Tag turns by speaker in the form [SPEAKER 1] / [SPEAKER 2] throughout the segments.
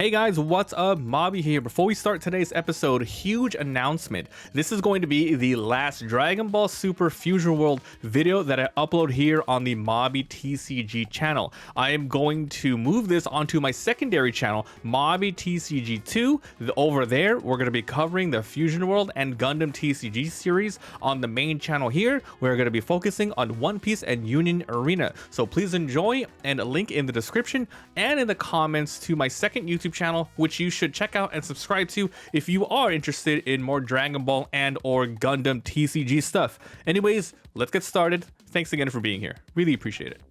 [SPEAKER 1] Hey guys, what's up? Mabi here. Before we start today's episode, huge announcement. This is going to be the last Dragon Ball Super Fusion World video that I upload here on the Mabi TCG channel. I am going to move this onto my secondary channel, Mabi TCG2. Over there, we're going to be covering the Fusion World and Gundam TCG series. On the main channel here, we're going to be focusing on One Piece and Union Arena. So please enjoy, and a link in the description and in the comments to my second YouTube channel, which you should check out and subscribe to if you are interested in more Dragon Ball and or Gundam TCG stuff. Anyways, let's get started. Thanks again for being here. Really appreciate it.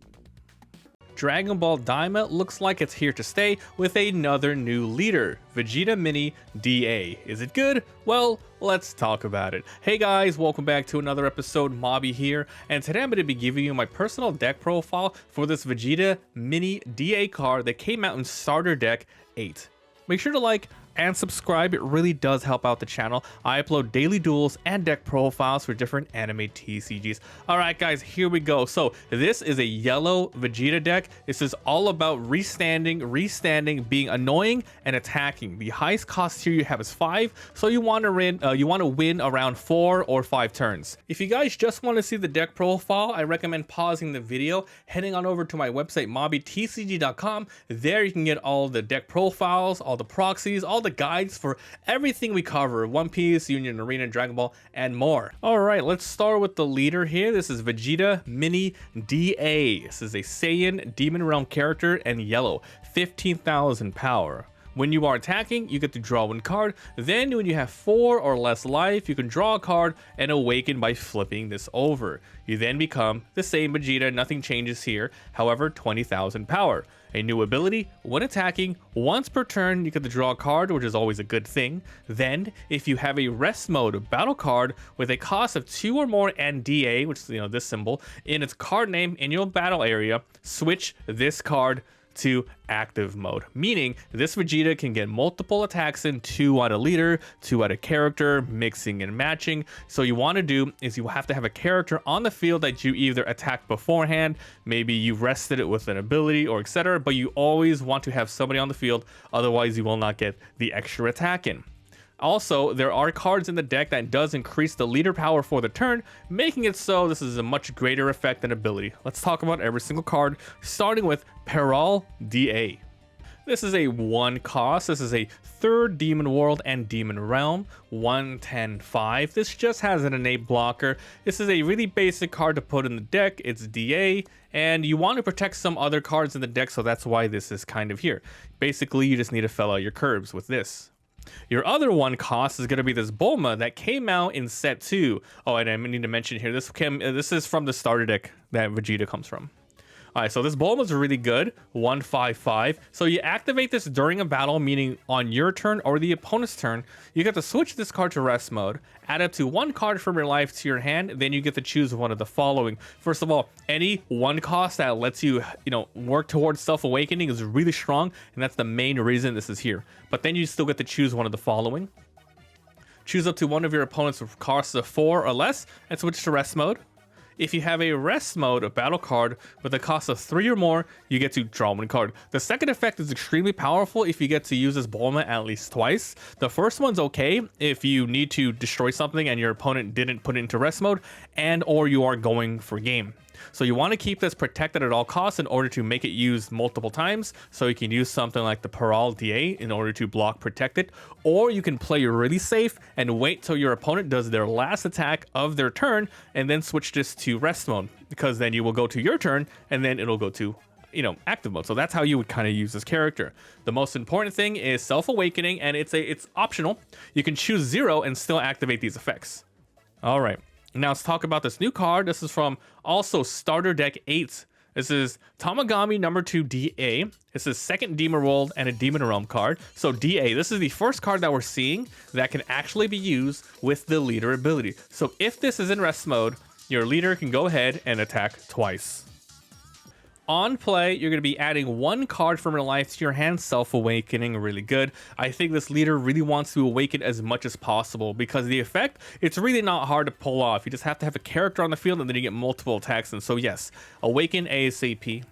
[SPEAKER 1] Dragon Ball Daima looks like it's here to stay with another new leader, Vegeta Mini DA. Is it good? Well, let's talk about it. Hey guys, welcome back to another episode. Mabi here, and today I'm going to be giving you my personal deck profile for this Vegeta Mini DA card that came out in Starter Deck 8. Make sure to like and subscribe, it really does help out the channel. I upload daily duels and deck profiles for different anime TCGs. Alright guys, here we go. So this is a yellow Vegeta deck. This is all about restanding, being annoying, and attacking. The highest cost here you have is 5, so you want to win around 4 or 5 turns. If you guys just want to see the deck profile, I recommend pausing the video, heading on over to my website mabitcg.com. There you can get all the deck profiles, all the proxies, all the guides for everything we cover: One Piece, Union Arena, Dragon Ball, and more. Alright, let's start with the leader here. This is Vegeta Mini DA. This is a Saiyan Demon Realm character and yellow, 15,000 power. When you are attacking, you get to draw 1 card. Then when you have 4 or less life, you can draw a card and awaken by flipping this over. You then become the same Vegeta, nothing changes here, however 20,000 power. A new ability: when attacking, once per turn you get to draw a card, which is always a good thing. Then, if you have a rest mode battle card with a cost of 2 or more and DA, which is this symbol, in its card name in your battle area, switch this card to active mode, meaning this Vegeta can get multiple attacks in, 2 out of leader, 2 out of character, mixing and matching. So you want to do is you have to have a character on the field that you either attacked beforehand, maybe you rested it with an ability or etc., but you always want to have somebody on the field, otherwise you will not get the extra attack in. Also, there are cards in the deck that does increase the leader power for the turn, making it so this is a much greater effect than ability. Let's talk about every single card, starting with Peral DA. This is a 1 cost. This is a 3rd Demon World and Demon Realm, 1/10/5. This just has an innate blocker. This is a really basic card to put in the deck. It's DA, and you want to protect some other cards in the deck, so that's why this is kind of here. Basically, you just need to fill out your curves with this. Your other 1 cost is going to be this Bulma that came out in set 2. Oh, and I need to mention here, this is from the starter deck that Vegeta comes from. Alright, so this Bulma is really good, 1/5/5. So you activate this during a battle, meaning on your turn or the opponent's turn, you get to switch this card to rest mode, add up to 1 card from your life to your hand, then you get to choose one of the following. First of all, any 1 cost that lets you, work towards self-awakening is really strong, and that's the main reason this is here. But then you still get to choose one of the following. Choose up to one of your opponent's costs of 4 or less, and switch to rest mode. If you have a rest mode, a battle card with a cost of 3 or more, you get to draw 1 card. The second effect is extremely powerful if you get to use this Bulma at least twice. The first one's okay if you need to destroy something and your opponent didn't put it into rest mode, and or you are going for game. So you want to keep this protected at all costs in order to make it used multiple times. So you can use something like the Peral DA in order to block protect it, or you can play really safe and wait till your opponent does their last attack of their turn and then switch this to rest mode, because then you will go to your turn and then it'll go to active mode. So that's how you would kind of use this character. The most important thing is self-awakening, and it's optional. You can choose 0 and still activate these effects. All right. Now let's talk about this new card. This is from also Starter Deck 8. This is Tamagami number 2 DA. This is 2nd Demon World and a Demon Realm card. So DA, this is the first card that we're seeing that can actually be used with the leader ability. So if this is in rest mode, your leader can go ahead and attack twice. On play, you're going to be adding 1 card from your life to your hand, self-awakening, really good. I think this leader really wants to awaken as much as possible because the effect, it's really not hard to pull off. You just have to have a character on the field and then you get multiple attacks. And so yes, awaken ASAP.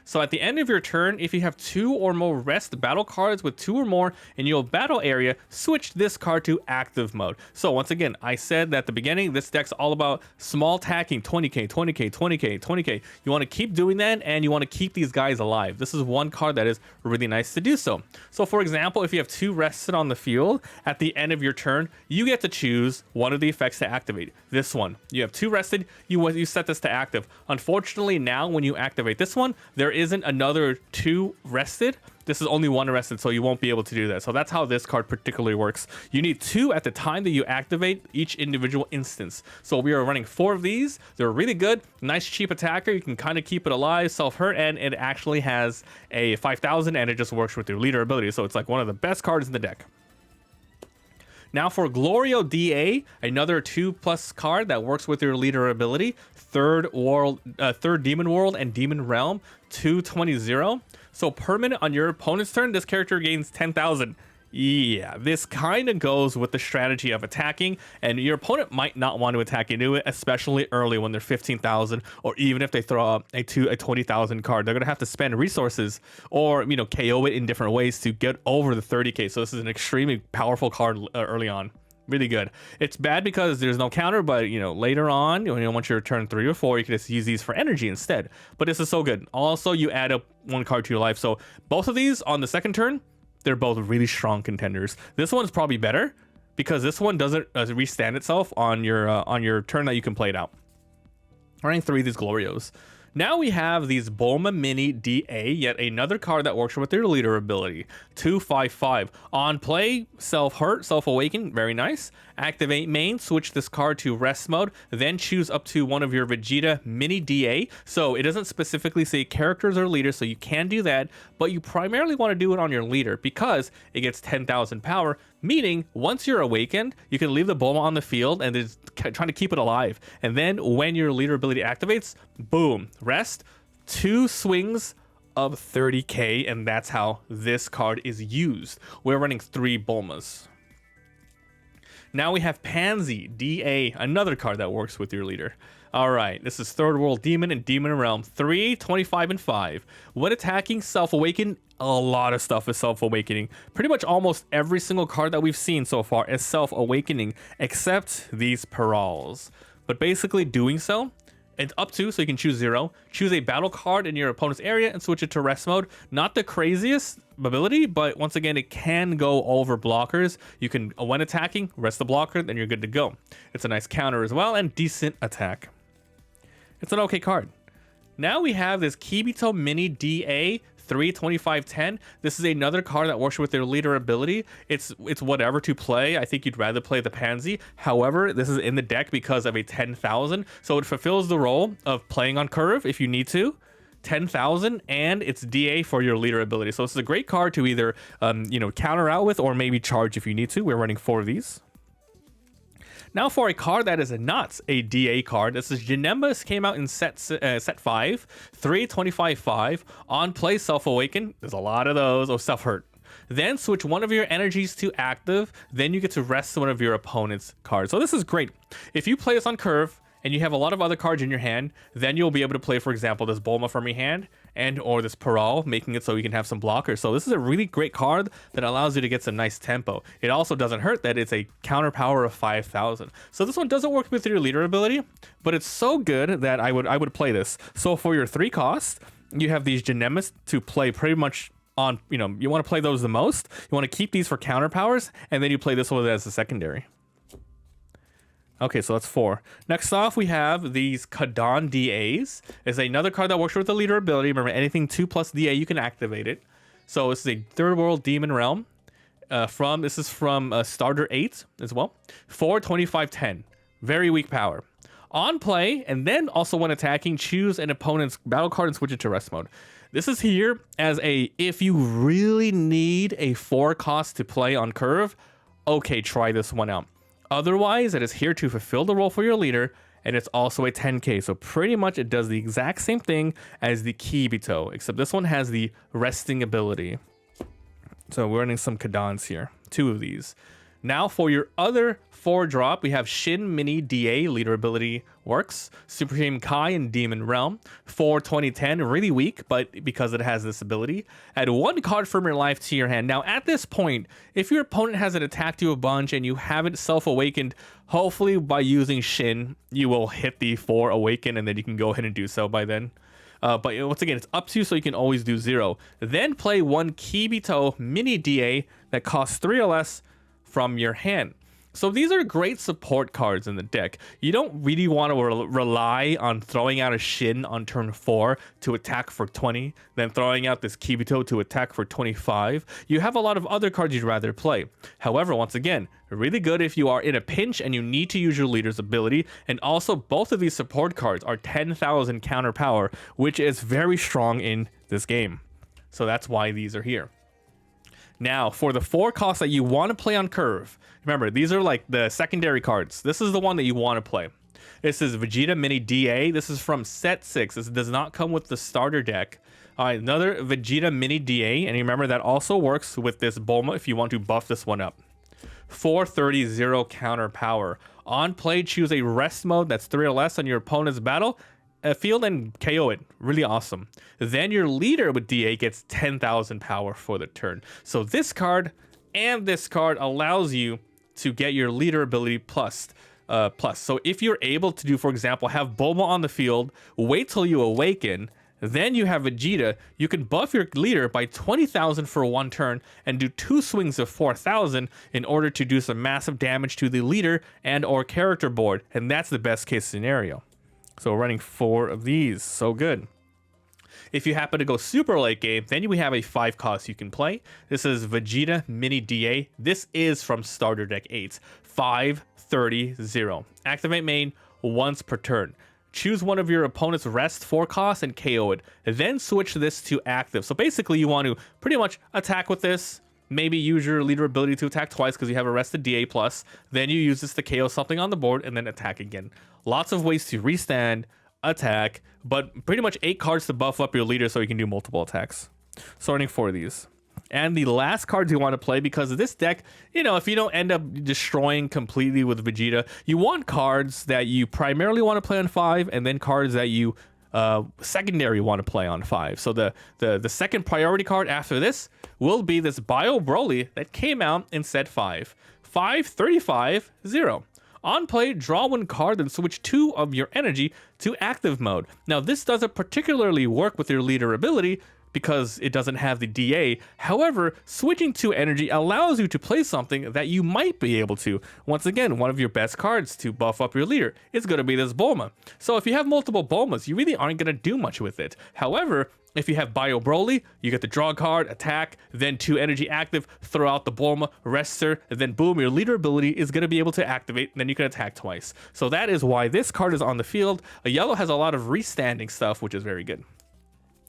[SPEAKER 1] So at the end of your turn, if you have 2 or more rest battle cards with 2 or more in your battle area, switch this card to active mode. So once again, I said that at the beginning, this deck's all about small tacking, 20k, 20k, 20k, 20k. You want to keep doing that, and you want to keep these guys alive. This is one card that is really nice to do so. So for example, if you have 2 rested on the field, at the end of your turn, you get to choose one of the effects to activate. This one. You have 2 rested, you set this to active. Unfortunately, now when you activate this one, there isn't another 2 rested. This is only 1 rested, so you won't be able to do that. So that's how this card particularly works. You need 2 at the time that you activate each individual instance. So we are running 4 of these. They're really good. Nice cheap attacker. You can kind of keep it alive, self-hurt, and it actually has a 5000, and it just works with your leader ability. So it's like one of the best cards in the deck. Now for Glorio DA, another 2+ card that works with your leader ability. Third Demon World and Demon Realm, 220. So permanent on your opponent's turn, this character gains 10,000. Yeah, this kind of goes with the strategy of attacking, and your opponent might not want to attack into it, especially early when they're 15,000, or even if they throw up a 20,000 card. They're going to have to spend resources or, KO it in different ways to get over the 30k. So this is an extremely powerful card early on. Really good. It's bad because there's no counter, but later on, once you're turn 3 or 4, you can just use these for energy instead. But this is so good. Also, you add up 1 card to your life. So both of these on the second turn, they're both really strong contenders. This one's probably better because this one doesn't restand itself on your turn that you can play it out. Running 3 of these Glorios. Now we have these Bulma Mini DA, yet another card that works with their leader ability. 2/5/5. On play, self-hurt, self-awaken, very nice. Activate main, switch this card to rest mode, then choose up to one of your Vegeta Mini DA. So it doesn't specifically say characters or leaders, so you can do that, but you primarily want to do it on your leader because it gets 10,000 power, meaning once you're awakened, you can leave the Bulma on the field and just trying to keep it alive. And then when your leader ability activates, boom, rest, 2 swings of 30k, and that's how this card is used. We're running 3 Bulmas. Now we have Panzy DA, another card that works with your leader. All right, this is Third World Demon and Demon Realm, 3, 25, and 5. When attacking, self-awaken, a lot of stuff is self-awakening. Pretty much almost every single card that we've seen so far is self-awakening, except these Parals. But basically doing so, it's up to, so you can choose 0. Choose a battle card in your opponent's area and switch it to rest mode. Not the craziest ability, but once again, it can go over blockers. You can, when attacking, rest the blocker, then you're good to go. It's a nice counter as well, and decent attack. It's an okay card. Now we have this Kibito Mini DA, 3/25/10. This is another card that works with their leader ability. It's whatever to play. I think you'd rather play the Panzy. However, this is in the deck because of a 10,000, so it fulfills the role of playing on curve if you need to. 10,000, and it's DA for your leader ability. So this is a great card to either counter out with or maybe charge if you need to. We're running 4 of these. Now for a card that is not a DA card, this is Janemba. Came out in set 5, 3/25/5. On play, self-awaken. There's a lot of those. Or self-hurt. Then switch one of your energies to active. Then you get to rest one of your opponent's cards. So this is great. If you play this on curve and you have a lot of other cards in your hand, then you'll be able to play, for example, this Bulma from your hand or this Paral, making it so you can have some blockers. So this is a really great card that allows you to get some nice tempo. It also doesn't hurt that it's a counter power of 5,000. So this one doesn't work with your leader ability, but it's so good that I would play this. So for your 3 cost, you have these Janemas to play pretty much on, you want to play those the most. You want to keep these for counter powers, and then you play this one as a secondary. Okay, so that's 4. Next off, we have these Kadan DAs. It's another card that works with the leader ability. Remember, anything 2+ DA, you can activate it. So this is a Third World Demon Realm. This is from Starter 8 as well. 4/25/10. Very weak power. On play, and then also when attacking, choose an opponent's battle card and switch it to rest mode. This is here as if you really need a 4 cost to play on curve, okay, try this one out. Otherwise, it is here to fulfill the role for your leader, and it's also a 10k. So pretty much it does the exact same thing as the Kibito, except this one has the resting ability. So we're running some Kadans here, 2 of these. Now for your other 4-drop, we have Shin Mini DA, leader ability works. Supreme Kai and Demon Realm. For 2010, really weak, but because it has this ability. Add 1 card from your life to your hand. Now at this point, if your opponent hasn't attacked you a bunch and you haven't self-awakened, hopefully by using Shin, you will hit the 4 awaken and then you can go ahead and do so by then. But once again, it's up to you, so you can always do 0. Then play 1 Kibito Mini DA that costs 3 or less from your hand. So these are great support cards in the deck. You don't really want to rely on throwing out a Shin on turn 4 to attack for 20, then throwing out this Kibito to attack for 25. You have a lot of other cards you'd rather play. However, once again, really good if you are in a pinch and you need to use your leader's ability. And also, both of these support cards are 10,000 counter power, which is very strong in this game. So that's why these are here. Now, for the 4 costs that you want to play on curve, remember, these are like the secondary cards. This is the one that you want to play. This is Vegeta Mini DA. This is from set 6. This does not come with the starter deck. All right, another Vegeta Mini DA. And remember, that also works with this Bulma if you want to buff this one up. 430 0 counter power. On play, choose a rest mode that's 3 or less on your opponent's battle field and KO it. Really awesome. Then your leader with DA gets 10,000 power for the turn. So this card and this card allows you to get your leader ability plus. So if you're able to do, for example, have Bulma on the field, wait till you awaken, then you have Vegeta, you can buff your leader by 20,000 for 1 turn and do 2 swings of 4,000 in order to do some massive damage to the leader and or character board. And that's the best case scenario. So we're running 4 of these. So good. If you happen to go super late game, then we have a 5 cost you can play. This is Vegeta Mini DA. This is from Starter Deck 8. 530 0. Activate main once per turn. Choose one of your opponent's rest 4 costs and KO it. Then switch this to active. So basically you want to pretty much attack with this. Maybe use your leader ability to attack twice because you have arrested DA plus. Then you use this to KO something on the board and then attack again. Lots of ways to restand, attack, but pretty much 8 cards to buff up your leader so you can do multiple attacks. So running 4 of these. And the last cards you want to play, because this deck, you know, if you don't end up destroying completely with Vegeta, you want cards that you primarily want to play on 5 and then cards that you secondary want to play on 5. So the second priority card after this will be this Bio Broly that came out in set 5. 535 0. On play, draw 1 card, then switch 2 of your energy to active mode. Now, this doesn't particularly work with your leader ability because it doesn't have the DA. However, switching to energy allows you to play something that you might be able to. Once again, one of your best cards to buff up your leader is going to be this Bulma. So if you have multiple Bulmas, you really aren't going to do much with it. However, if you have Bio Broly, you get the draw card, attack, then 2 energy active, throw out the Bulma, rest her, and then boom, your leader ability is going to be able to activate, and then you can attack twice. So that is why this card is on the field. A yellow has a lot of restanding stuff, which is very good.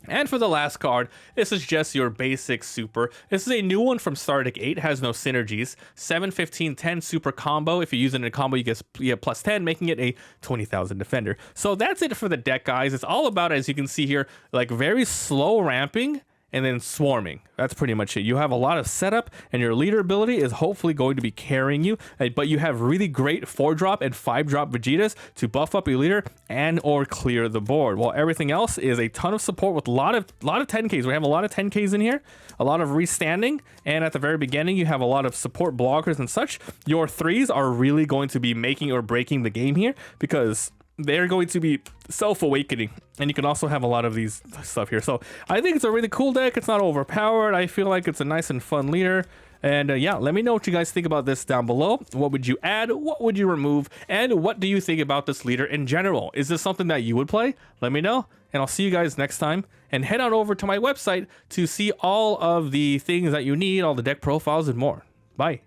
[SPEAKER 1] And for the last card, this is just your basic super. This is a new one from Starter Deck 8, has no synergies. 7, 15, 10 super combo. If you use it in a combo, you get plus 10, making it a 20,000 defender. So that's it for the deck, guys. It's all about, as you can see here, like very slow ramping and then swarming. That's pretty much it. You have a lot of setup, and your leader ability is hopefully going to be carrying you, but you have really great 4-drop and 5-drop Vegetas to buff up your leader and or clear the board. While everything else is a ton of support with a lot of 10Ks. We have a lot of 10Ks in here, a lot of restanding, and at the very beginning, you have a lot of support blockers and such. Your 3s are really going to be making or breaking the game here because they're going to be self-awakening, and you can also have a lot of these stuff here. So I think it's a really cool deck. It's not overpowered. I feel like it's a nice and fun leader. And yeah, let me know what you guys think about this down below. What would you add? What would you remove? And what do you think about this leader in general? Is this something that you would play? Let me know, and I'll see you guys next time. And head on over to my website to see all of the things that you need, all the deck profiles and more. Bye.